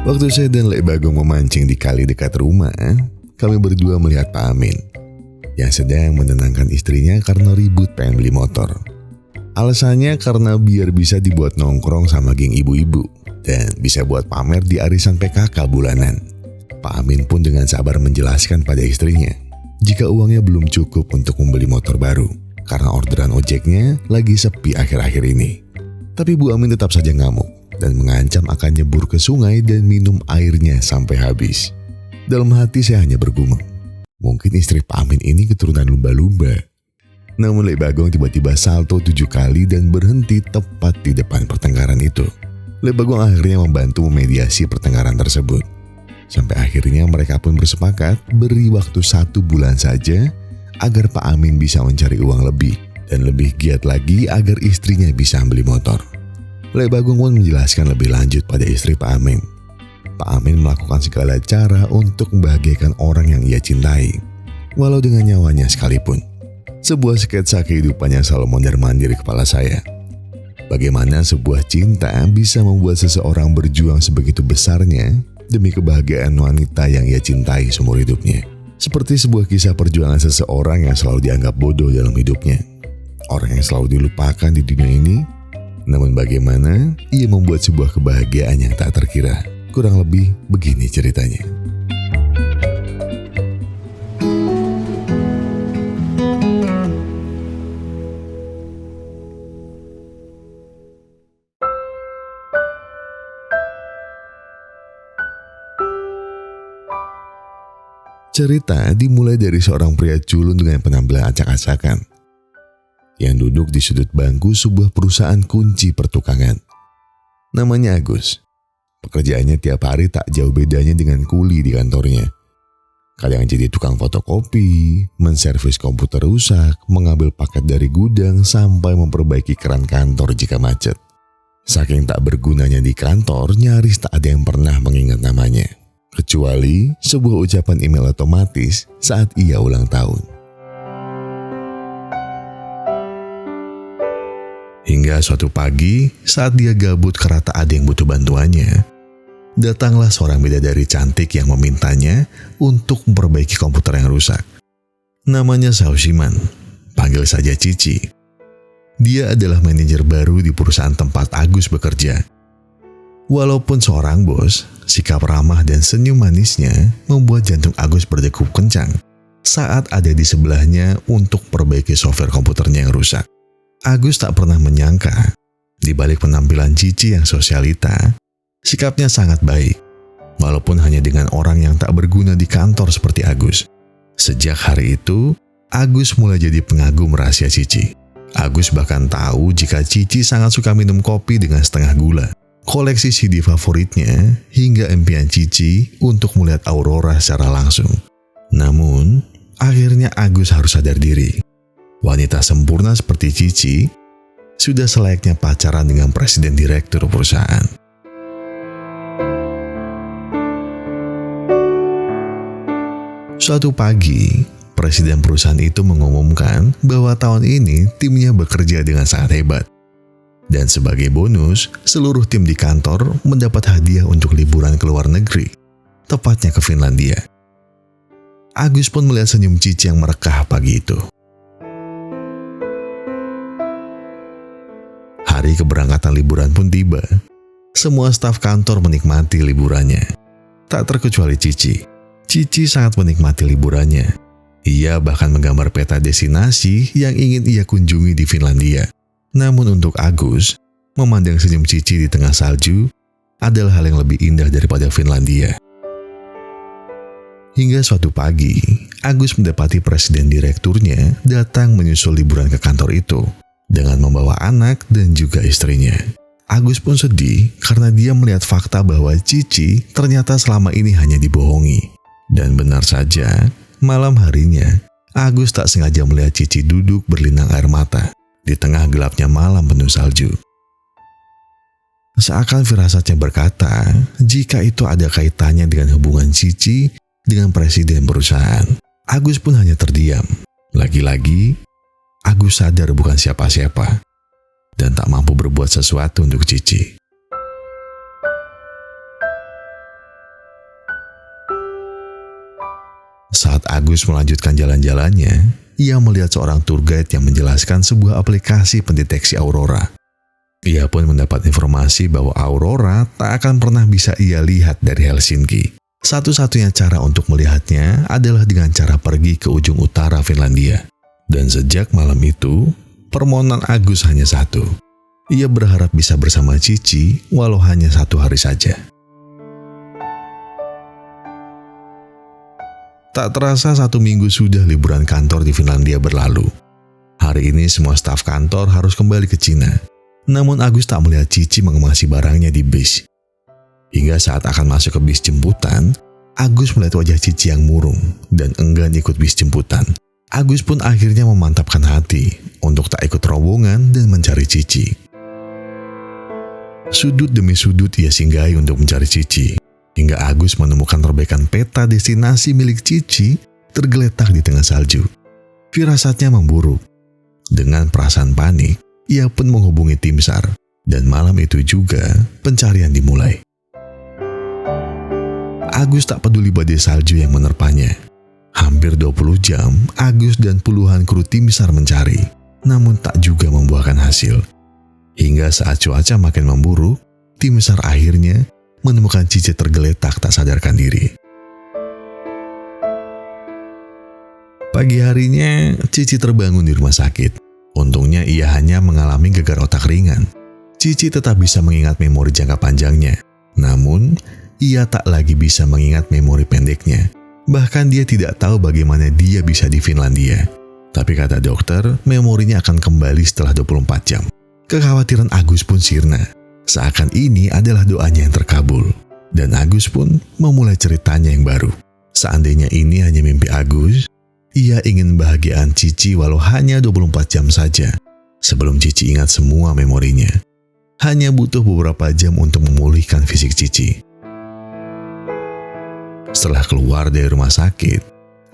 Waktu saya dan Lek Bagong memancing di kali dekat rumah, kami berdua melihat Pak Amin yang sedang menenangkan istrinya karena ribut pengen beli motor. Alasannya karena biar bisa dibuat nongkrong sama geng ibu-ibu dan bisa buat pamer di arisan PKK bulanan. Pak Amin pun dengan sabar menjelaskan pada istrinya jika uangnya belum cukup untuk membeli motor baru karena orderan ojeknya lagi sepi akhir-akhir ini. Tapi Bu Amin tetap saja ngamuk dan mengancam akan nyebur ke sungai dan minum airnya sampai habis. Dalam hati saya hanya bergumam, mungkin istri Pak Amin ini keturunan lumba-lumba. Namun Lek Bagong tiba-tiba salto 7 kali dan berhenti tepat di depan pertengkaran itu. Lek Bagong akhirnya membantu memediasi pertengkaran tersebut. Sampai akhirnya mereka pun bersepakat beri waktu 1 bulan saja agar Pak Amin bisa mencari uang lebih dan lebih giat lagi agar istrinya bisa beli motor. Lek Bagong pun menjelaskan lebih lanjut pada istri Pak Amin. Pak Amin melakukan segala cara untuk membahagiakan orang yang ia cintai, walau dengan nyawanya sekalipun. Sebuah sketsa kehidupan yang selalu mondar-mandir di kepala saya. Bagaimana sebuah cinta bisa membuat seseorang berjuang sebegitu besarnya demi kebahagiaan wanita yang ia cintai seumur hidupnya. Seperti sebuah kisah perjuangan seseorang yang selalu dianggap bodoh dalam hidupnya. Orang yang selalu dilupakan di dunia ini, namun bagaimana ia membuat sebuah kebahagiaan yang tak terkira. Kurang lebih begini ceritanya. Cerita dimulai dari seorang pria culun dengan penampilan acak-acakan yang duduk di sudut bangku sebuah perusahaan kunci pertukangan. Namanya Agus. Pekerjaannya tiap hari tak jauh bedanya dengan kuli di kantornya. Kadang jadi tukang fotokopi, menservis komputer rusak, mengambil paket dari gudang sampai memperbaiki keran kantor jika macet. Saking tak bergunanya di kantor, nyaris tak ada yang pernah mengingat namanya. Kecuali sebuah ucapan email otomatis saat ia ulang tahun. Hingga suatu pagi saat dia gabut karena tak ada yang butuh bantuannya, datanglah seorang bidadari cantik yang memintanya untuk memperbaiki komputer yang rusak. Namanya Sausiman, panggil saja Cici. Dia adalah manajer baru di perusahaan tempat Agus bekerja. Walaupun seorang bos, sikap ramah dan senyum manisnya membuat jantung Agus berdegup kencang saat ada di sebelahnya untuk perbaiki software komputernya yang rusak. Agus tak pernah menyangka, di balik penampilan Cici yang sosialita, sikapnya sangat baik, walaupun hanya dengan orang yang tak berguna di kantor seperti Agus. Sejak hari itu, Agus mulai jadi pengagum rahasia Cici. Agus bahkan tahu jika Cici sangat suka minum kopi dengan setengah gula, koleksi CD favoritnya, hingga impian Cici untuk melihat Aurora secara langsung. Namun, akhirnya Agus harus sadar diri. Wanita sempurna seperti Cici sudah selayaknya pacaran dengan presiden direktur perusahaan. Suatu pagi, presiden perusahaan itu mengumumkan bahwa tahun ini timnya bekerja dengan sangat hebat. Dan sebagai bonus, seluruh tim di kantor mendapat hadiah untuk liburan ke luar negeri, tepatnya ke Finlandia. Agus pun melihat senyum Cici yang merekah pagi itu. Hari keberangkatan liburan pun tiba. Semua staf kantor menikmati liburannya. Tak terkecuali Cici. Cici sangat menikmati liburannya. Ia bahkan menggambar peta destinasi yang ingin ia kunjungi di Finlandia. Namun untuk Agus, memandang senyum Cici di tengah salju adalah hal yang lebih indah daripada Finlandia. Hingga suatu pagi, Agus mendapati presiden direkturnya datang menyusul liburan ke kantor itu dengan membawa anak dan juga istrinya. Agus pun sedih karena dia melihat fakta bahwa Cici ternyata selama ini hanya dibohongi. Dan benar saja, malam harinya, Agus tak sengaja melihat Cici duduk berlinang air mata di tengah gelapnya malam penuh salju. Seakan firasatnya berkata, jika itu ada kaitannya dengan hubungan Cici dengan presiden perusahaan. Agus pun hanya terdiam. Lagi-lagi, Agus sadar bukan siapa-siapa dan tak mampu berbuat sesuatu untuk Cici. Agus melanjutkan jalan-jalannya, ia melihat seorang tour guide yang menjelaskan sebuah aplikasi pendeteksi aurora. Ia pun mendapat informasi bahwa aurora tak akan pernah bisa ia lihat dari Helsinki. Satu-satunya cara untuk melihatnya adalah dengan cara pergi ke ujung utara Finlandia. Dan sejak malam itu, permohonan Agus hanya satu. Ia berharap bisa bersama Cici walau hanya 1 hari saja. Tak terasa 1 minggu sudah liburan kantor di Finlandia berlalu. Hari ini semua staf kantor harus kembali ke Cina. Namun Agus tak melihat Cici mengemasi barangnya di bis. Hingga saat akan masuk ke bis jemputan, Agus melihat wajah Cici yang murung dan enggan ikut bis jemputan. Agus pun akhirnya memantapkan hati untuk tak ikut rombongan dan mencari Cici. Sudut demi sudut ia singgahi untuk mencari Cici. Hingga Agus menemukan robekan peta destinasi milik Cici tergeletak di tengah salju. Firasatnya memburuk. Dengan perasaan panik, ia pun menghubungi tim SAR. Dan malam itu juga pencarian dimulai. Agus tak peduli badai salju yang menerpanya. Hampir 20 jam, Agus dan puluhan kru tim SAR mencari. Namun tak juga membuahkan hasil. Hingga saat cuaca makin memburuk, tim SAR akhirnya menemukan Cici tergeletak tak sadarkan diri. Pagi harinya, Cici terbangun di rumah sakit. Untungnya ia hanya mengalami gegar otak ringan. Cici tetap bisa mengingat memori jangka panjangnya. Namun, ia tak lagi bisa mengingat memori pendeknya. Bahkan dia tidak tahu bagaimana dia bisa di Finlandia. Tapi kata dokter, memorinya akan kembali setelah 24 jam. Kekhawatiran Agus pun sirna. Seakan ini adalah doanya yang terkabul. Dan Agus pun memulai ceritanya yang baru. Seandainya ini hanya mimpi Agus, ia ingin bahagiaan Cici walau hanya 24 jam saja. Sebelum Cici ingat semua memorinya. Hanya butuh beberapa jam untuk memulihkan fisik Cici. Setelah keluar dari rumah sakit,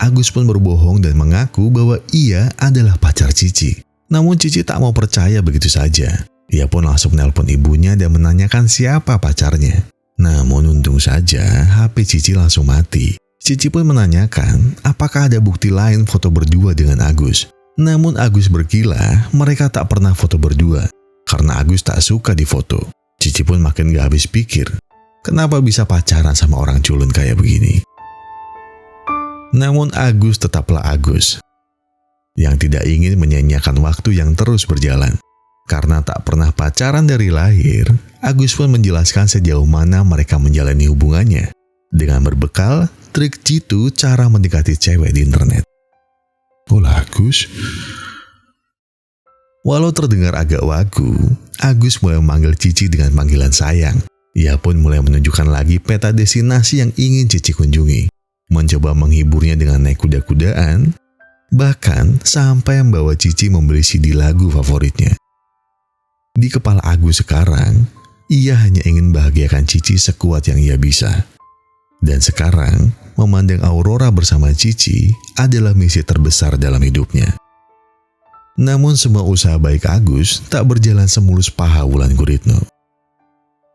Agus pun berbohong dan mengaku bahwa ia adalah pacar Cici. Namun Cici tak mau percaya begitu saja. Ia pun langsung menelpon ibunya dan menanyakan siapa pacarnya. Namun untung saja HP Cici langsung mati. Cici pun menanyakan apakah ada bukti lain foto berdua dengan Agus. Namun Agus berkilah mereka tak pernah foto berdua. Karena Agus tak suka difoto. Cici pun makin gak habis pikir. Kenapa bisa pacaran sama orang culun kayak begini? Namun Agus tetaplah Agus. Yang tidak ingin menyanyiakan waktu yang terus berjalan. Karena tak pernah pacaran dari lahir, Agus pun menjelaskan sejauh mana mereka menjalani hubungannya. Dengan berbekal trik jitu cara mendekati cewek di internet. Pola Agus. Walau terdengar agak wagu, Agus mulai memanggil Cici dengan panggilan sayang. Ia pun mulai menunjukkan lagi peta destinasi yang ingin Cici kunjungi. Mencoba menghiburnya dengan naik kuda-kudaan, bahkan sampai membawa Cici membeli CD lagu favoritnya. Di kepala Agus sekarang, ia hanya ingin bahagiakan Cici sekuat yang ia bisa. Dan sekarang, memandang aurora bersama Cici adalah misi terbesar dalam hidupnya. Namun semua usaha baik Agus tak berjalan semulus paha Wulan Guritno.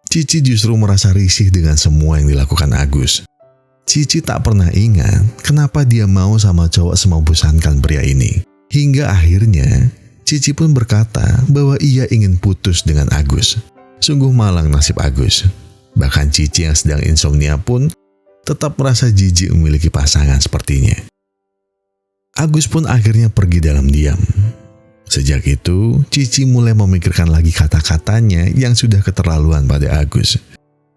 Cici justru merasa risih dengan semua yang dilakukan Agus. Cici tak pernah ingat kenapa dia mau sama cowok semampusankan pria ini. Hingga akhirnya, Cici pun berkata bahwa ia ingin putus dengan Agus. Sungguh malang nasib Agus. Bahkan Cici yang sedang insomnia pun tetap merasa jijik memiliki pasangan sepertinya. Agus pun akhirnya pergi dalam diam. Sejak itu, Cici mulai memikirkan lagi kata-katanya yang sudah keterlaluan pada Agus.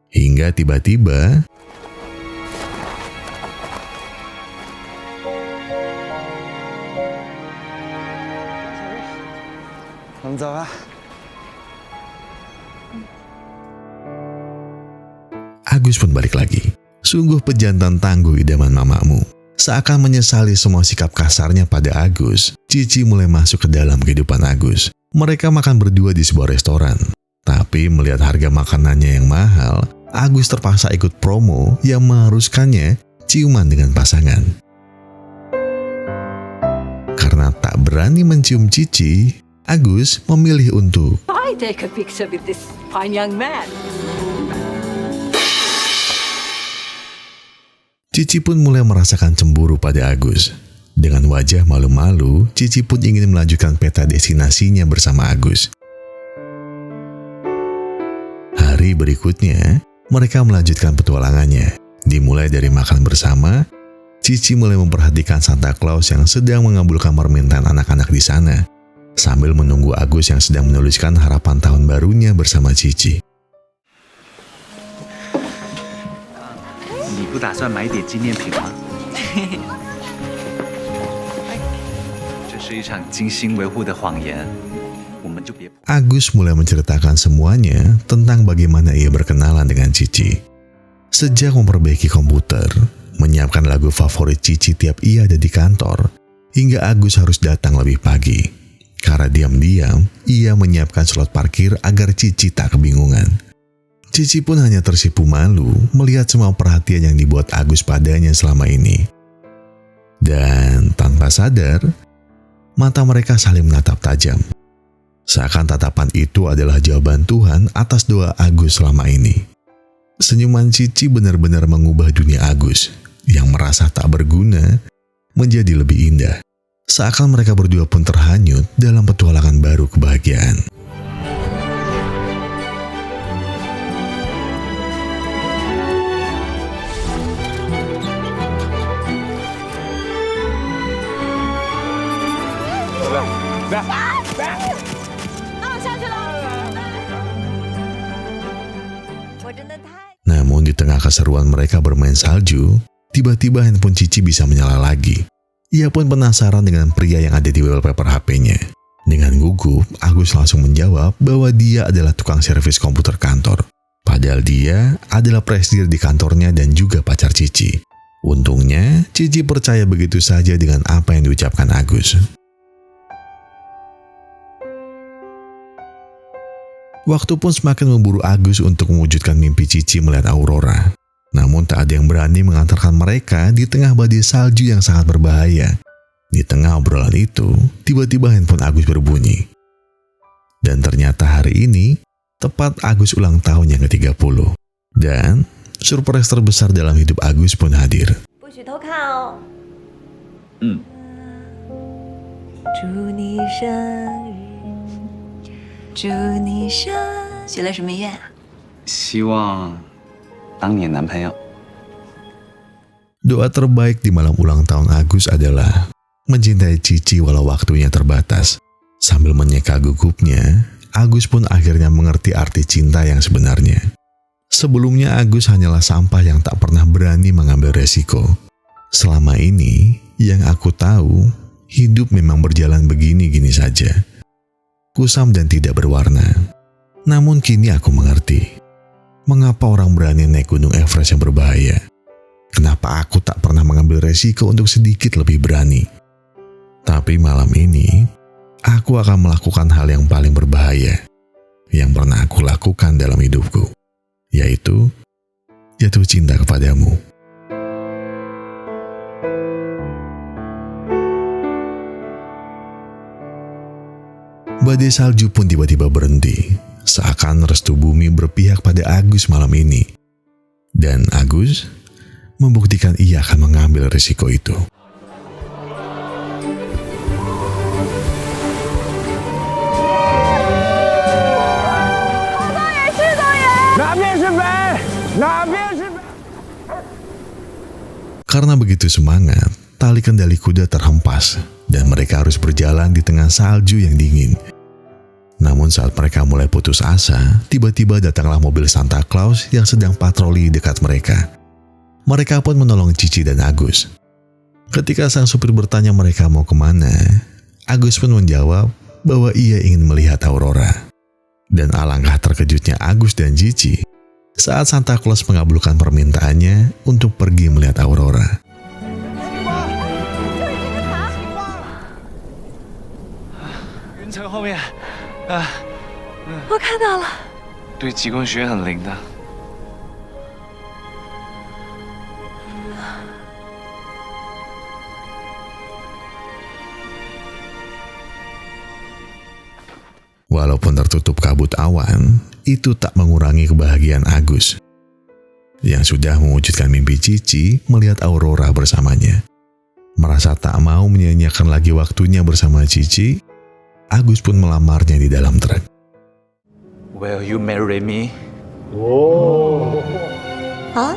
Hingga tiba-tiba, Agus pun balik lagi. Sungguh pejantan tangguh idaman mamamu. Seakan menyesali semua sikap kasarnya pada Agus, Cici mulai masuk ke dalam kehidupan Agus. Mereka makan berdua di sebuah restoran. Tapi melihat harga makanannya yang mahal, Agus terpaksa ikut promo yang mengharuskannya ciuman dengan pasangan. Karena tak berani mencium Cici, Agus memilih untuk I take a picture with this fine young man. Cici pun mulai merasakan cemburu pada Agus. Dengan wajah malu-malu, Cici pun ingin melanjutkan peta destinasinya bersama Agus. Hari berikutnya, mereka melanjutkan petualangannya. Dimulai dari makan bersama, Cici mulai memperhatikan Santa Claus yang sedang mengabulkan permintaan anak-anak di sana, sambil menunggu Agus yang sedang menuliskan harapan tahun barunya bersama Cici. 你不打算买点纪念品吗？这是一场精心维护的谎言，我们就别。 Agus mulai menceritakan semuanya tentang bagaimana ia berkenalan dengan Cici. Sejak memperbaiki komputer, menyiapkan lagu favorit Cici tiap ia ada di kantor, hingga Agus harus datang lebih pagi. Karena diam-diam, ia menyiapkan slot parkir agar Cici tak kebingungan. Cici pun hanya tersipu malu melihat semua perhatian yang dibuat Agus padanya selama ini. Dan tanpa sadar, mata mereka saling menatap tajam. Seakan tatapan itu adalah jawaban Tuhan atas doa Agus selama ini. Senyuman Cici benar-benar mengubah dunia Agus, yang merasa tak berguna, menjadi lebih indah. Seakan mereka berdua pun terhanyut dalam petualangan baru kebahagiaan. Namun di tengah keseruan mereka bermain salju, tiba-tiba handphone Cici bisa menyala lagi. Ia pun penasaran dengan pria yang ada di wallpaper HP-nya. Dengan gugup, Agus langsung menjawab bahwa dia adalah tukang servis komputer kantor. Padahal dia adalah presidir di kantornya dan juga pacar Cici. Untungnya, Cici percaya begitu saja dengan apa yang diucapkan Agus. Waktu pun semakin memburu Agus untuk mewujudkan mimpi Cici melihat Aurora. Namun tak ada yang berani mengantarkan mereka di tengah badai salju yang sangat berbahaya. Di tengah obrolan itu, tiba-tiba handphone Agus berbunyi. Dan ternyata hari ini, tepat Agus ulang tahun yang ke-30. Dan surprise terbesar dalam hidup Agus pun hadir. 不许偷看哦。祝你生日，祝你生。许了什么愿？希望当你男朋友。 Doa terbaik di malam ulang tahun Agus adalah mencintai Cici walau waktunya terbatas. Sambil menyeka gugupnya, Agus pun akhirnya mengerti arti cinta yang sebenarnya. Sebelumnya Agus hanyalah sampah yang tak pernah berani mengambil resiko. Selama ini, yang aku tahu, hidup memang berjalan begini-gini saja. Kusam dan tidak berwarna. Namun kini aku mengerti. Mengapa orang berani naik gunung Everest yang berbahaya? Kenapa aku tak pernah mengambil resiko untuk sedikit lebih berani? Tapi malam ini, aku akan melakukan hal yang paling berbahaya yang pernah aku lakukan dalam hidupku, yaitu jatuh cinta kepadamu. Badai salju pun tiba-tiba berhenti, seakan restu bumi berpihak pada Agus malam ini. Dan Agus membuktikan ia akan mengambil risiko itu. Karena begitu semangat, tali kendali kuda terhempas dan mereka harus berjalan di tengah salju yang dingin. Namun saat mereka mulai putus asa, tiba-tiba datanglah mobil Santa Claus yang sedang patroli dekat mereka. Mereka pun menolong Cici dan Agus. Ketika sang supir bertanya mereka mau kemana, Agus pun menjawab bahwa ia ingin melihat Aurora. Dan alangkah terkejutnya Agus dan Cici saat Santa Claus mengabulkan permintaannya untuk pergi melihat Aurora. 云层后面，我看到了。对极光学很灵的。 Walaupun tertutup kabut awan, itu tak mengurangi kebahagiaan Agus. yang sudah mewujudkan mimpi Cici melihat Aurora bersamanya. Merasa tak mau menyia-nyiakan lagi waktunya bersama Cici, Agus pun melamarnya di dalam truk. Will you marry me? Hah?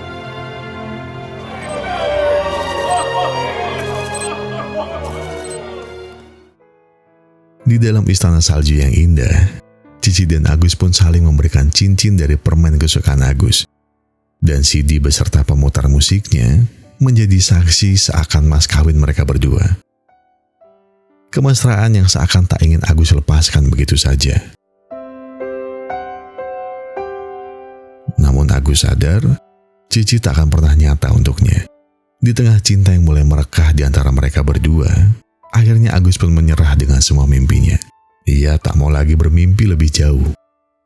Di dalam istana salju yang indah, Cici dan Agus pun saling memberikan cincin dari permen kesukaan Agus. Dan CD beserta pemutar musiknya menjadi saksi seakan mas kawin mereka berdua. Kemesraan yang seakan tak ingin Agus lepaskan begitu saja. Namun Agus sadar, Cici tak akan pernah nyata untuknya. Di tengah cinta yang mulai merekah di antara mereka berdua, akhirnya Agus pun menyerah dengan semua mimpinya. Ia tak mau lagi bermimpi lebih jauh.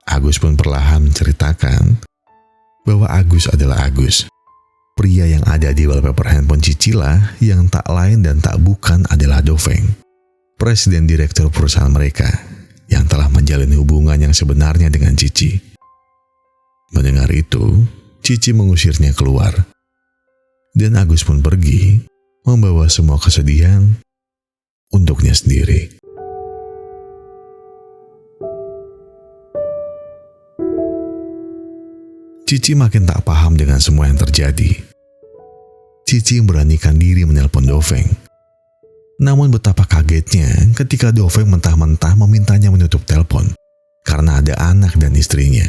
Agus pun perlahan menceritakan bahwa Agus adalah Agus. Pria yang ada di wallpaper handphone Cici lah yang tak lain dan tak bukan adalah Doveng, presiden direktur perusahaan mereka yang telah menjalin hubungan yang sebenarnya dengan Cici. Mendengar itu, Cici mengusirnya keluar. Dan Agus pun pergi, membawa semua kesedihan untuknya sendiri. Cici makin tak paham dengan semua yang terjadi. Cici memberanikan diri menelpon Doveng. Namun betapa kagetnya ketika Doveng mentah-mentah memintanya menutup telepon karena ada anak dan istrinya.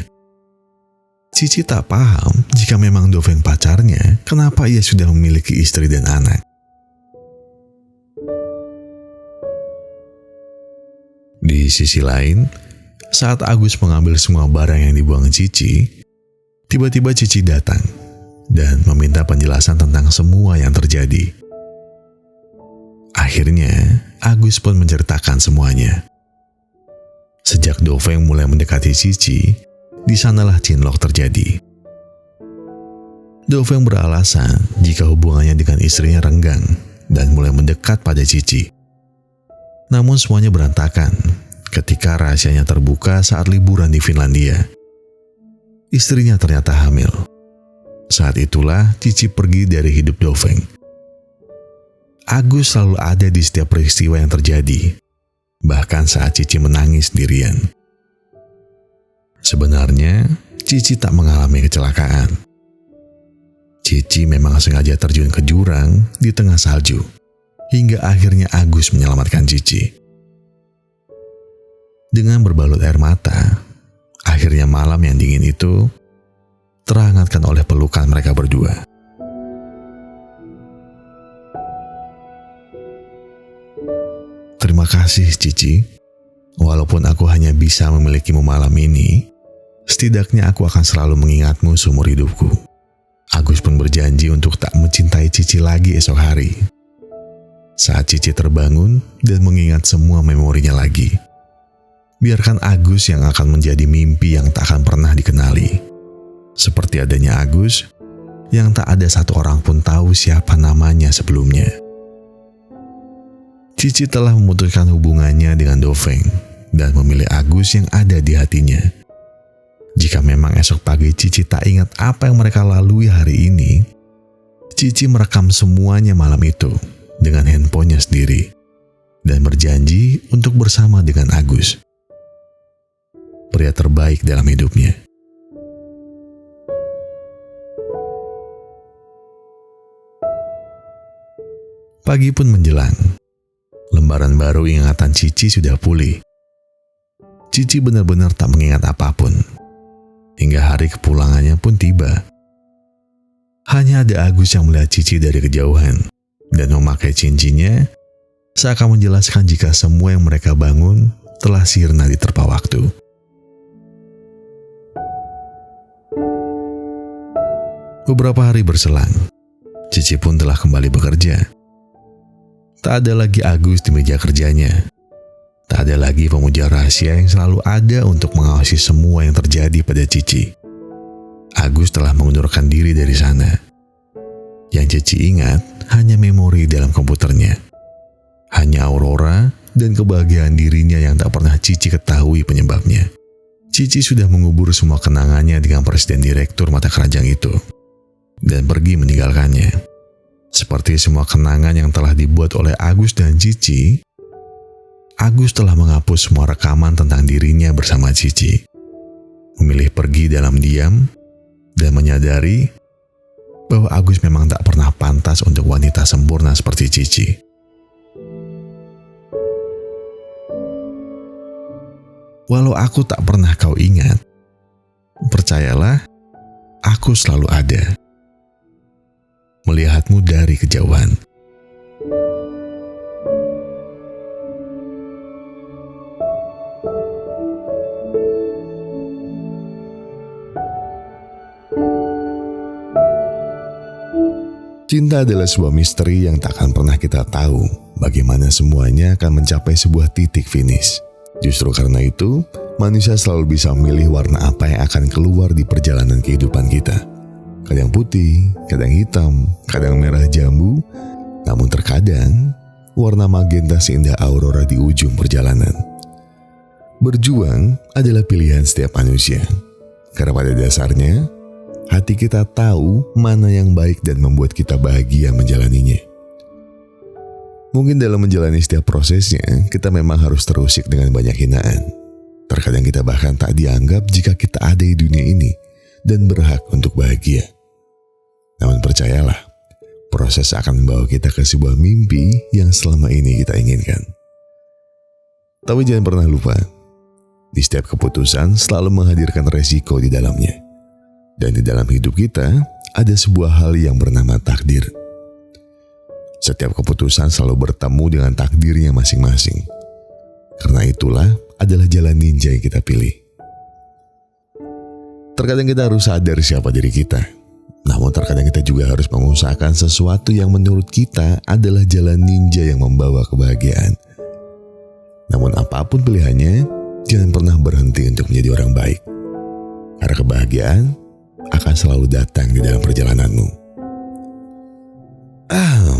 Cici tak paham jika memang Doveng pacarnya, kenapa ia sudah memiliki istri dan anak. Di sisi lain, saat Agus mengambil semua barang yang dibuang Cici, tiba-tiba Cici datang dan meminta penjelasan tentang semua yang terjadi. Akhirnya, Agus pun menceritakan semuanya. Sejak Doveng mulai mendekati Cici, di sanalah cinlok terjadi. Doveng beralasan jika hubungannya dengan istrinya renggang dan mulai mendekat pada Cici. Namun semuanya berantakan ketika rahasianya terbuka saat liburan di Finlandia. Istrinya ternyata hamil. Saat itulah Cici pergi dari hidup Doveng. Agus selalu ada di setiap peristiwa yang terjadi, bahkan saat Cici menangis sendirian. Sebenarnya, Cici tak mengalami kecelakaan. Cici memang sengaja terjun ke jurang di tengah salju, hingga akhirnya Agus menyelamatkan Cici. Dengan berbalut air mata, akhirnya malam yang dingin itu terhangatkan oleh pelukan mereka berdua. Terima kasih Cici, walaupun aku hanya bisa memilikimu malam ini, setidaknya aku akan selalu mengingatmu seumur hidupku. Agus pun berjanji untuk tak mencintai Cici lagi esok hari. Saat Cici terbangun dan mengingat semua memorinya lagi, biarkan Agus yang akan menjadi mimpi yang tak akan pernah dikenali. Seperti adanya Agus, yang tak ada satu orang pun tahu siapa namanya sebelumnya. Cici telah memutuskan hubungannya dengan Doveng dan memilih Agus yang ada di hatinya. Jika memang esok pagi Cici tak ingat apa yang mereka lalui hari ini, Cici merekam semuanya malam itu dengan handphonenya sendiri dan berjanji untuk bersama dengan Agus, pria terbaik dalam hidupnya. Pagi pun menjelang. Lembaran baru ingatan Cici sudah pulih. Cici benar-benar tak mengingat apapun. Hingga hari kepulangannya pun tiba. Hanya ada Agus yang melihat Cici dari kejauhan dan memakai cincinnya seakan menjelaskan jika semua yang mereka bangun telah sirna diterpa waktu. Beberapa hari berselang, Cici pun telah kembali bekerja. Tak ada lagi Agus di meja kerjanya. Tak ada lagi pemuja rahasia yang selalu ada untuk mengawasi semua yang terjadi pada Cici. Agus telah mengundurkan diri dari sana. Yang Cici ingat hanya memori dalam komputernya. Hanya Aurora dan kebahagiaan dirinya yang tak pernah Cici ketahui penyebabnya. Cici sudah mengubur semua kenangannya dengan presiden direktur mata keranjang itu. dan pergi meninggalkannya. Seperti semua kenangan yang telah dibuat oleh Agus dan Cici, Agus telah menghapus semua rekaman tentang dirinya bersama Cici. Memilih pergi dalam diam dan menyadari bahwa Agus memang tak pernah pantas untuk wanita sempurna seperti Cici. Walau aku tak pernah kau ingat, percayalah, aku selalu ada. Melihatmu dari kejauhan. Cinta adalah sebuah misteri yang tak akan pernah kita tahu bagaimana semuanya akan mencapai sebuah titik finish. Justru karena itu, manusia selalu bisa memilih warna apa yang akan keluar di perjalanan kehidupan kita. Kadang putih, kadang hitam, kadang merah jambu, namun terkadang warna magenta seindah aurora di ujung perjalanan. Berjuang adalah pilihan setiap manusia, karena pada dasarnya, hati kita tahu mana yang baik dan membuat kita bahagia menjalaninya. Mungkin dalam menjalani setiap prosesnya, kita memang harus terusik dengan banyak hinaan. Terkadang kita bahkan tak dianggap jika kita ada di dunia ini dan berhak untuk bahagia. Namun percayalah, proses akan membawa kita ke sebuah mimpi yang selama ini kita inginkan. Tapi jangan pernah lupa, di setiap keputusan selalu menghadirkan resiko di dalamnya. Dan di dalam hidup kita, ada sebuah hal yang bernama takdir. Setiap keputusan selalu bertemu dengan takdirnya masing-masing. Karena itulah adalah jalan ninja yang kita pilih. Terkadang kita harus sadar siapa diri kita. Namun terkadang kita juga harus mengusahakan sesuatu yang menurut kita adalah jalan ninja yang membawa kebahagiaan. Namun apapun pilihannya, jangan pernah berhenti untuk menjadi orang baik. Karena kebahagiaan akan selalu datang di dalam perjalananmu.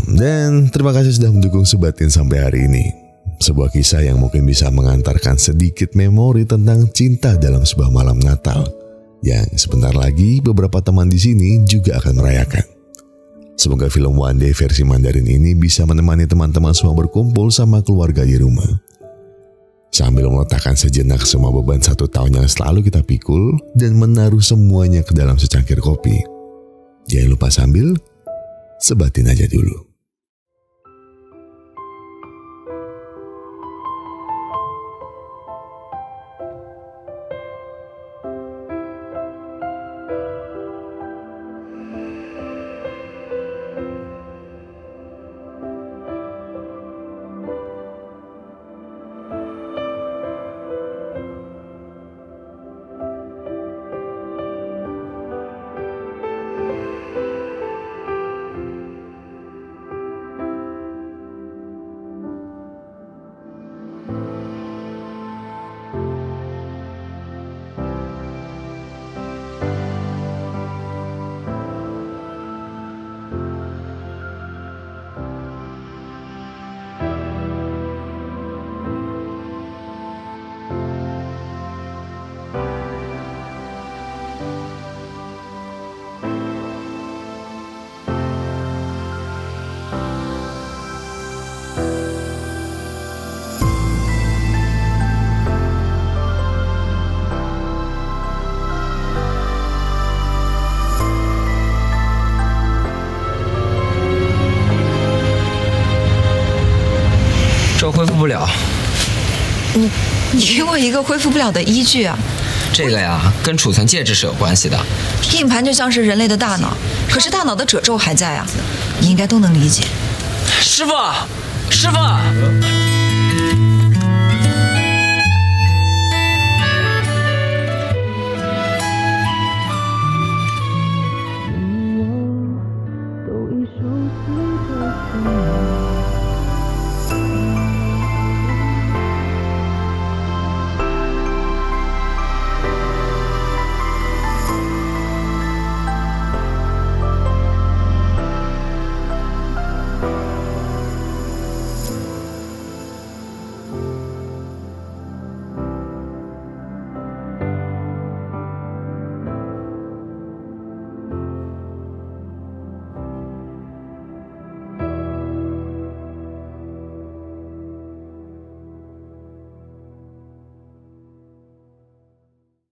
Dan terima kasih sudah mendukung Sebatin sampai hari ini. Sebuah kisah yang mungkin bisa mengantarkan sedikit memori tentang cinta dalam sebuah malam Natal, yang sebentar lagi beberapa teman di sini juga akan merayakan. Semoga film One Day versi Mandarin ini bisa menemani teman-teman semua berkumpul sama keluarga di rumah. Sambil meletakkan sejenak semua beban 1 tahun yang selalu kita pikul dan menaruh semuanya ke dalam secangkir kopi. Jangan lupa sambil sebatin aja dulu.恢复不了。你给我一个恢复不了的依据啊！这个呀，跟储存介质是有关系的。硬盘就像是人类的大脑，可是大脑的褶皱还在啊，你应该都能理解。师傅，师傅。